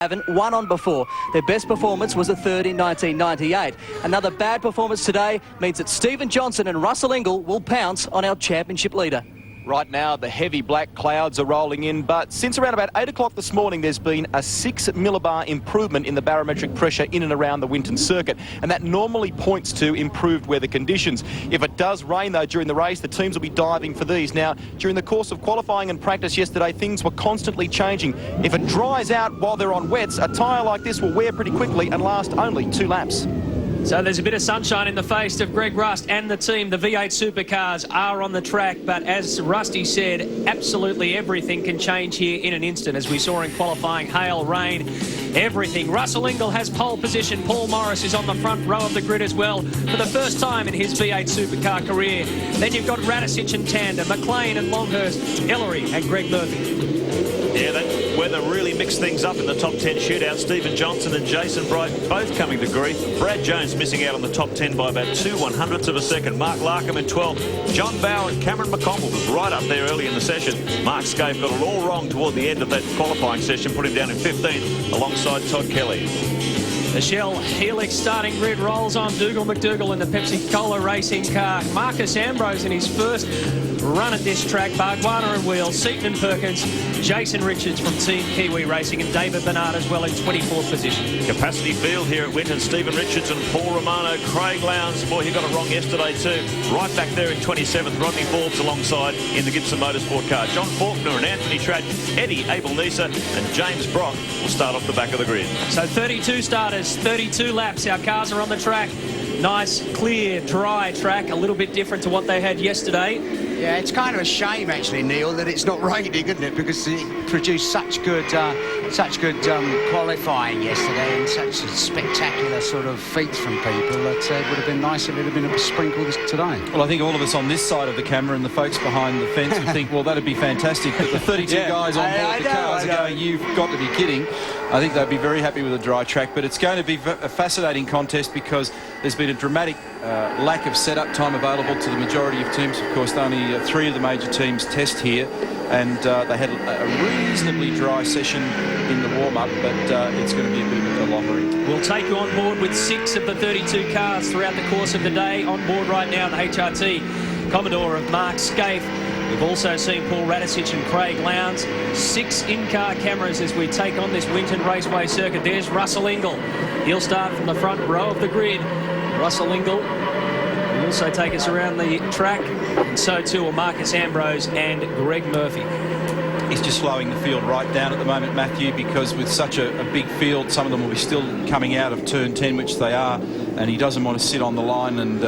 haven't won on before. Their best performance was a third in 1998. Another bad performance today means that Stephen Johnson and Russell Ingall will pounce on our championship leader. Right now, the heavy black clouds are rolling in, but since around about 8 o'clock this morning, there's been a 6 millibar improvement in the barometric pressure in and around the Winton circuit, and that normally points to improved weather conditions. If it does rain, though, during the race, the teams will be diving for these. Now, during the course of qualifying and practice yesterday, things were constantly changing. If it dries out while they're on wets, a tyre like this will wear pretty quickly and last only 2 laps. So there's a bit of sunshine in the face of Greg Rust and the team. The V8 Supercars are on the track, but as Rusty said, absolutely everything can change here in an instant, as we saw in qualifying. Hail, rain, everything. Russell Ingall has pole position. Paul Morris is on the front row of the grid as well for the first time in his V8 Supercar career. Then you've got Radicic and Tanda, McLean and Longhurst, Ellery and Greg Murphy. Yeah, that weather really mixed things up in the top 10 shootout. Stephen Johnson and Jason Bright both coming to grief. Brad Jones missing out on the top 10 by about 2/100ths of a second. Mark Larkham in 12th. John Bauer and Cameron McConville was right up there early in the session. Mark Scaife got it all wrong toward the end of that qualifying session, put him down in 15th alongside Todd Kelly. The Shell Helix starting grid rolls on. Dougal McDougall in the Pepsi-Cola racing car. Marcus Ambrose in his first run at this track. Bargwanna and Wheels, Seaton and Perkins, Jason Richards from Team Kiwi Racing, and David Bernard as well in 24th position. Capacity field here at Winton. Stephen Richards and Paul Romano. Craig Lowndes, boy, he got it wrong yesterday too. Right back there in 27th. Rodney Forbes alongside in the Gibson Motorsport car. John Faulkner and Anthony Tratt, Eddie Abel-Nisa and James Brock will start off the back of the grid. So 32 starters, 32 laps. Our cars are on the track. Nice, clear, dry track. A little bit different to what they had yesterday. Yeah, it's kind of a shame, actually, Neil, that it's not raining, isn't it? Because it produced such good qualifying yesterday and such spectacular sort of feats from people that it would have been nice if it had been a sprinkle today. Well, I think all of us on this side of the camera and the folks behind the fence would think, well, that'd be fantastic. But the 32 guys on board the cars are going, you've got to be kidding. I think they'd be very happy with a dry track, but it's going to be a fascinating contest because there's been a dramatic lack of setup time available to the majority of teams. Of course, only 3 of the major teams test here, and they had a reasonably dry session in the warm-up, but it's going to be a bit of a lottery. We'll take you on board with 6 of the 32 cars throughout the course of the day. On board right now, the HRT Commodore of Mark Scaife. We've also seen Paul Radicic and Craig Lowndes. 6 in-car cameras as we take on this Winton Raceway circuit. There's Russell Ingall. He'll start from the front row of the grid. Russell Ingall will also take us around the track, and so too will Marcus Ambrose and Greg Murphy. He's just slowing the field right down at the moment, Matthew, because with such a big field, some of them will be still coming out of turn 10, which they are, and he doesn't want to sit on the line and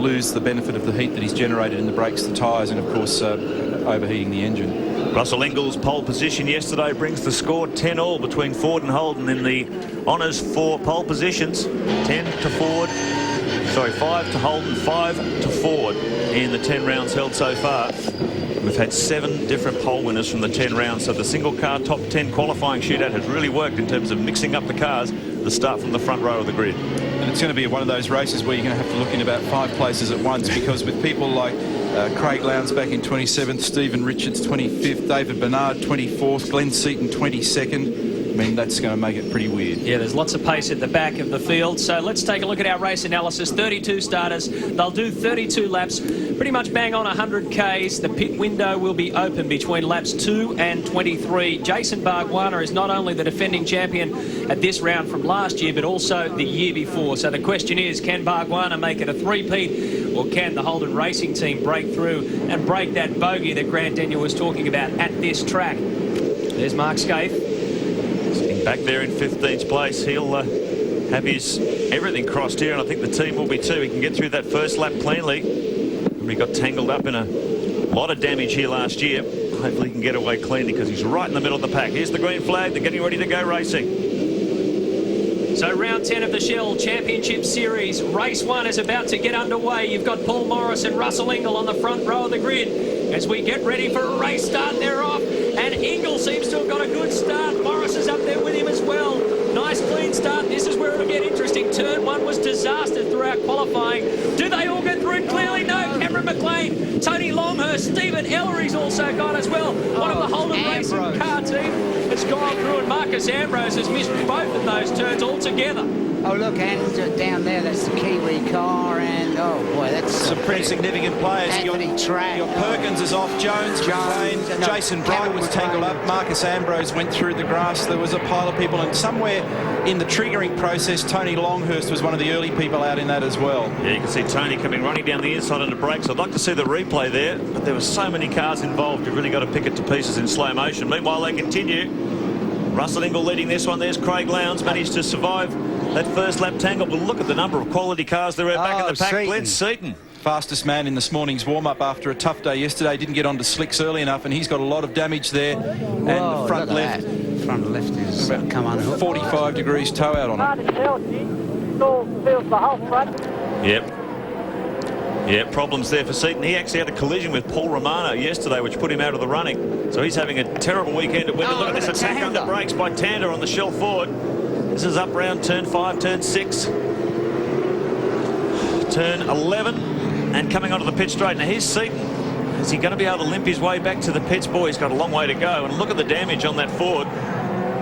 lose the benefit of the heat that he's generated in the brakes, the tyres, and of course overheating the engine. Russell Ingall's pole position yesterday brings the score 10-all between Ford and Holden in the honours for pole positions. 10 to Ford, sorry, 5 to Holden, 5 to Ford in the 10 rounds held so far. We've had 7 different pole winners from the 10 rounds, so the single car top 10 qualifying shootout has really worked in terms of mixing up the cars to start from the front row of the grid. And it's going to be one of those races where you're going to have to look in about 5 places at once, because with people like Craig Lowndes back in 27th, Stephen Richards 25th, David Bernard 24th, Glenn Seaton 22nd. I mean, that's going to make it pretty weird. Yeah, there's lots of pace at the back of the field. So let's take a look at our race analysis. 32 starters. They'll do 32 laps, pretty much bang on 100 Ks. The pit window will be open between laps 2 and 23. Jason Bargwanna is not only the defending champion at this round from last year, but also the year before. So the question is, can Bargwanna make it a three-peat, or can the Holden Racing team break through and break that bogey that Grant Daniel was talking about at this track? There's Mark Scaife. Back there in 15th place, he'll have his everything crossed here, and I think the team will be too. He can get through that first lap cleanly. He got tangled up in a lot of damage here last year. Hopefully he can get away cleanly because he's right in the middle of the pack. Here's the green flag. They're getting ready to go racing. So round 10 of the Shell Championship Series. Race 1 is about to get underway. You've got Paul Morris and Russell Ingall on the front row of the grid. As we get ready for a race start, they're off. And Ingall seems to have got a good start. Morris is up there with him as well. Nice clean start. This is where it'll get interesting. Turn 1 was disaster throughout qualifying. Do they all get through clearly? No. Cameron McLean, Tony Longhurst, Stephen Ellery's also gone as well. One of the Holden Racing car team. It's gone through, and Marcus Ambrose has missed both of those turns altogether. Oh, look, and down there, that's the Kiwi car, and oh boy, that's some pretty significant players. Anthony Track. Your Perkins is off, Jones, no, Jason Bright was tangled up, Marcus Ambrose went through the grass. There was a pile of people, and somewhere in the triggering process, Tony Longhurst was one of the early people out in that as well. Yeah, you can see Tony coming running down the inside on the brakes. I'd like to see the replay there, but there were so many cars involved, you've really got to pick it to pieces in slow motion. Meanwhile, they continue. Russell Ingall leading this one. There's Craig Lowndes, managed to survive that first lap tangle. But look at the number of quality cars there are back in the pack. Glenn Seaton, fastest man in this morning's warm-up after a tough day yesterday. Didn't get onto slicks early enough, and he's got a lot of damage there. And the front left, front left is come unhooked. 45 degrees tow out on it. Yep, problems there for Seaton. He actually had a collision with Paul Romano yesterday, which put him out of the running. So he's having a terrible weekend at Winton. Look at this attack under brakes by Tander on the shell forward. This is up round turn 5, turn 6, turn 11, and coming onto the pit straight. Now here's Seaton. Is he going to be able to limp his way back to the pits? Boy, he's got a long way to go. And look at the damage on that Ford.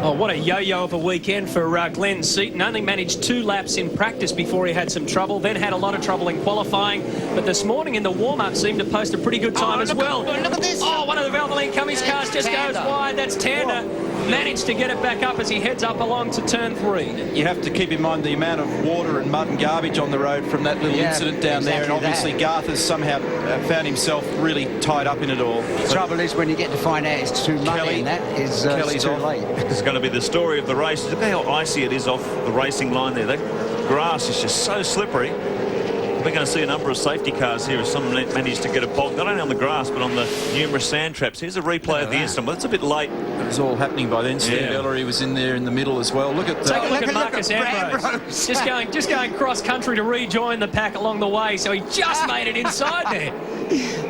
Oh, what a yo-yo of a weekend for Glenn Seaton. Only managed 2 laps in practice before he had some trouble, then had a lot of trouble in qualifying. But this morning in the warm-up seemed to post a pretty good time as well. Look at this. Oh, one of the Valvoline Cummings cars just goes wide. That's Tander. Managed to get it back up as he heads up along to turn 3. You have to keep in mind the amount of water and mud and garbage on the road from that little incident down there, and obviously Garth has somehow found himself really tied up in it all. The trouble is when you get to find out it's too muddy, and that is Kelly's too off. late. This is going to be the story of the race. Look how icy it is off the racing line there. That grass is just so slippery. We're going to see a number of safety cars here as someone managed to get a bolt, not only on the grass, but on the numerous sand traps. Here's a replay of the incident. Well, it's a bit late. It was all happening by then. Steve Ellery was in there in the middle as well. Look at Take a look at Marcus Ambrose. just going cross-country to rejoin the pack along the way, so he just made it inside there.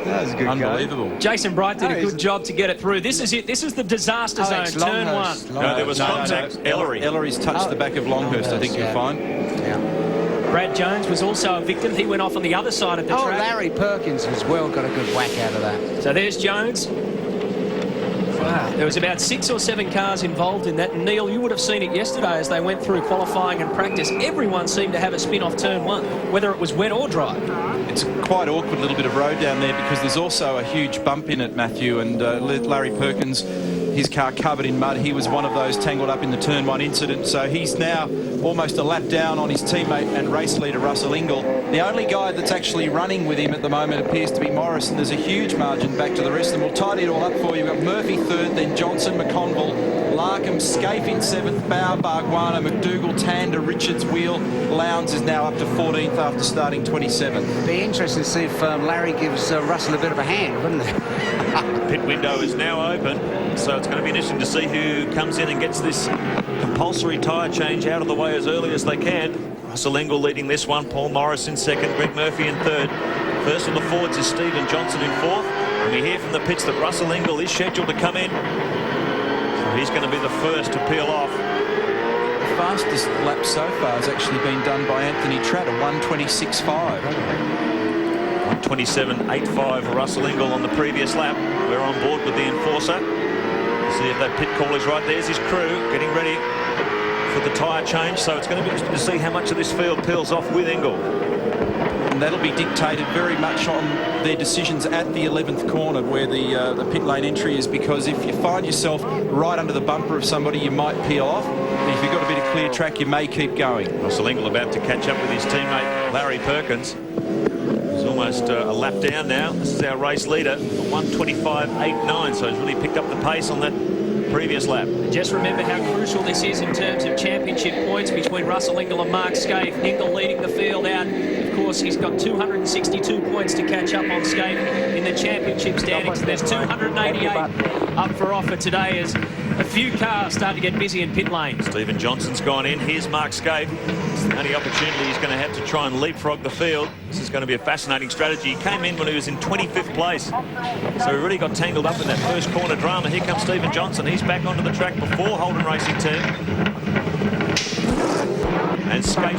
That was a good unbelievable. Go. Jason Bright did a good job to get it through. This is it. This is the disaster zone, turn 1. No, there was contact. Ellery. Ellery's touched the back of Longhurst, I think you'll find. Yeah. Brad Jones was also a victim. He went off on the other side of the track. Larry Perkins as well got a good whack out of that. So there's Jones. Wow. There was about 6 or 7 cars involved in that. And Neil, you would have seen it yesterday as they went through qualifying and practice. Everyone seemed to have a spin off turn 1, whether it was wet or dry. It's quite awkward little bit of road down there because there's also a huge bump in it, Matthew, and Larry Perkins, his car covered in mud. He was one of those tangled up in the turn 1 incident, so he's now almost a lap down on his teammate and race leader Russell Ingall. The only guy that's actually running with him at the moment appears to be Morris, and there's a huge margin back to the rest of them. We'll tidy it all up for you. We've got Murphy 3rd, then Johnson, McConville, Larkham, Scaife in 7th, Bauer, Barguana, McDougall, Tander, Richards, Wheel. Lowndes is now up to 14th after starting 27th. Be interesting to see if Larry gives Russell a bit of a hand, wouldn't it? The pit window is now open, so it's going to be interesting to see who comes in and gets this compulsory tyre change out of the way as early as they can. Russell Ingall leading this one, Paul Morris in 2nd, Greg Murphy in 3rd. First on the Fords is Stephen Johnson in 4th. And we hear from the pits that Russell Ingall is scheduled to come in. So he's going to be the first to peel off. The fastest lap so far has actually been done by Anthony Tratt, a 1:26.5. 1:27.85 Russell Ingall on the previous lap. We're on board with the enforcer. See if that pit call is right. There's his crew getting ready for the tyre change. So it's going to be interesting to see how much of this field peels off with Ingall. And that'll be dictated very much on their decisions at the 11th corner where the pit lane entry is, because if you find yourself right under the bumper of somebody, you might peel off. And if you've got a bit of clear track, you may keep going. Russell Ingall about to catch up with his teammate Larry Perkins. He's almost a lap down now. This is our race leader, 1:25.89, so he's really picked up the pace on that previous lap. Just remember how crucial this is in terms of championship points between Russell Ingall and Mark Scaife. Ingall leading the field out. Of course, he's got 262 points to catch up on Scaife in the championship standings. There's 288 up for offer today as a few cars start to get busy in pit lane. Stephen Johnson's gone in. Here's Mark Scaife. It's the only opportunity he's going to have to try and leapfrog the field. This is going to be a fascinating strategy. He came in when he was in 25th place. So he really got tangled up in that first corner drama. Here comes Stephen Johnson. He's back onto the track before Holden Racing Team. And Scaife